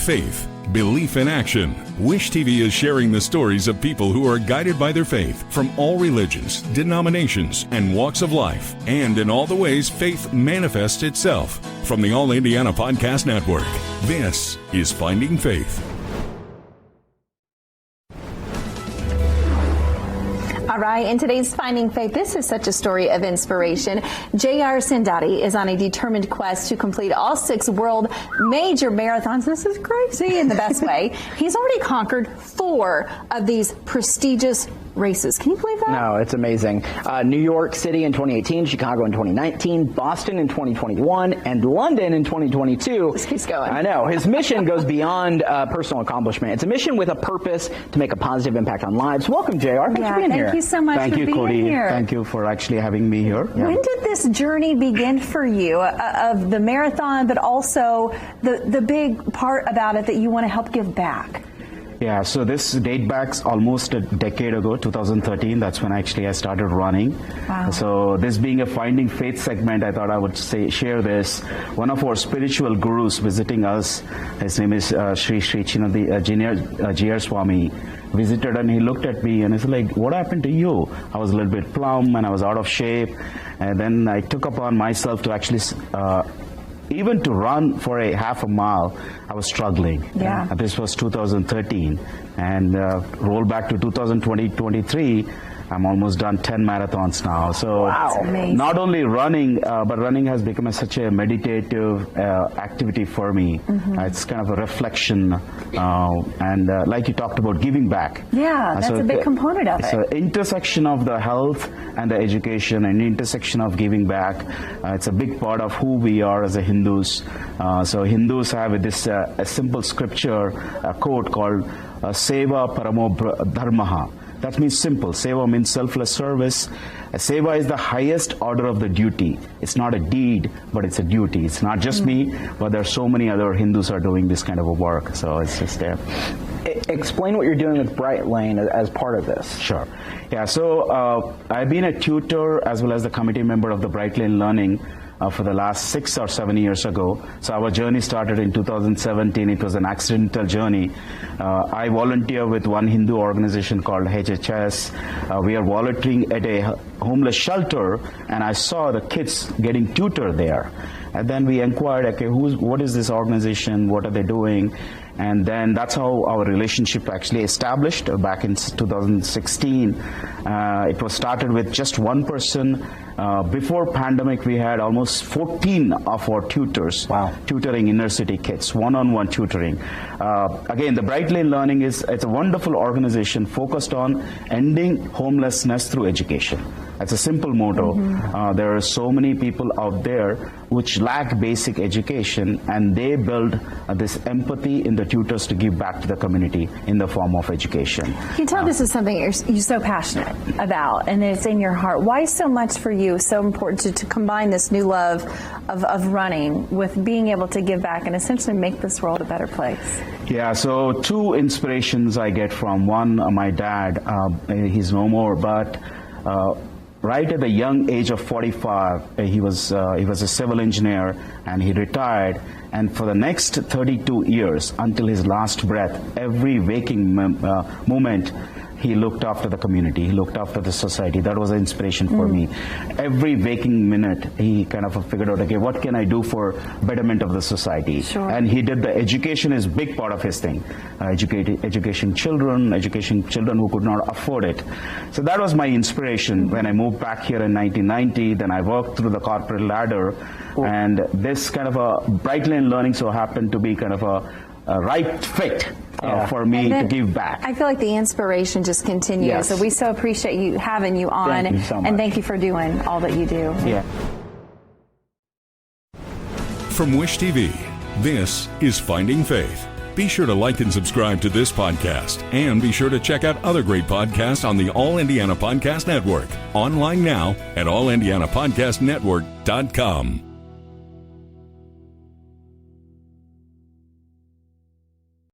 faith, belief in action. Wish TV is sharing the stories of people who are guided by their faith from all religions, denominations, and walks of life, and in all the ways faith manifests itself. From the All Indiana Podcast Network, this is Finding Faith. All right, in today's Finding Faith, this is such a story of inspiration. J.R. Sandadi is on a determined quest to complete all 6 world major marathons. This is crazy in the best way. He's already conquered 4 of these prestigious races. Can you believe that? No, it's amazing. New York City in 2018, Chicago in 2019, Boston in 2021, and London in 2022. This keeps going. I know. His mission goes beyond personal accomplishment. It's a mission with a purpose to make a positive impact on lives. Welcome, JR. Thanks for being here. Thank you so much Thank for you, being Cody. here. Thank you for actually having me here. When did this journey begin for you of the marathon, but also the big part about it that you want to help give back? Yeah, so this dates back almost a decade ago, 2013. That's when actually I started running. Wow. So this being a Finding Faith segment, I thought I would share this. One of our spiritual gurus visiting us, his name is Sri Chinadi J.R. Swami, visited and he looked at me and he's like, what happened to you? I was a little bit plump and I was out of shape. And then I took upon myself to actually even to run for a half a mile, I was struggling. Yeah. This was 2013. And roll back to 2023, I'm almost done 10 marathons now. So not only running, but running has become such a meditative activity for me. Mm-hmm. It's kind of a reflection. And like you talked about, giving back. Yeah, that's a big component of it. So intersection of the health and the education and intersection of giving back. It's a big part of who we are as a Hindus. So Hindus have this a simple scripture, a quote called Seva Paramo Dharmaha. That means simple. Seva means selfless service. Seva is the highest order of the duty. It's not a deed, but it's a duty. It's not just me, but there are so many other Hindus are doing this kind of a work. So it's just there. Explain what you're doing with Brightlane as part of this. Sure. Yeah, so I've been a tutor as well as the committee member of the Brightlane Learning for the last 6 or 7 years ago. So our journey started in 2017. It was an accidental journey. I volunteer with one Hindu organization called HHS. We are volunteering at a homeless shelter, and I saw the kids getting tutored there. And then we inquired, okay, what is this organization? What are they doing? And then that's how our relationship actually established back in 2016. It was started with just one person. Before pandemic, we had almost 14 of our tutors tutoring inner city kids, one-on-one tutoring. Again, the Brightlane Learning it's a wonderful organization focused on ending homelessness through education. That's a simple motto. Mm-hmm. There are so many people out there which lack basic education, and they build this empathy in the tutors to give back to the community in the form of education. You can tell this is something you're so passionate about, and it's in your heart. Why so much for you, so important to combine this new love of running with being able to give back and essentially make this world a better place? Yeah, so 2 inspirations I get from. One, my dad, he's no more, but right at the young age of 45, he was a civil engineer, and he retired. And for the next 32 years, until his last breath, every waking moment, he looked after the community. He looked after the society. That was an inspiration for me. Every waking minute, he kind of figured out, okay, what can I do for betterment of the society? Sure. And he did education is a big part of his thing. Education children who could not afford it. So that was my inspiration when I moved back here in 1990. Then I worked through the corporate ladder. And this kind of a Brightlane Learning so happened to be kind of a right fit for me to give back. I feel like the inspiration just continues. Yes. So we so appreciate having you on. Thank you so much. And thank you for doing all that you do. Yeah. From Wish TV, this is Finding Faith. Be sure to like and subscribe to this podcast, and be sure to check out other great podcasts on the All Indiana Podcast Network. Online now at allindianapodcastnetwork.com.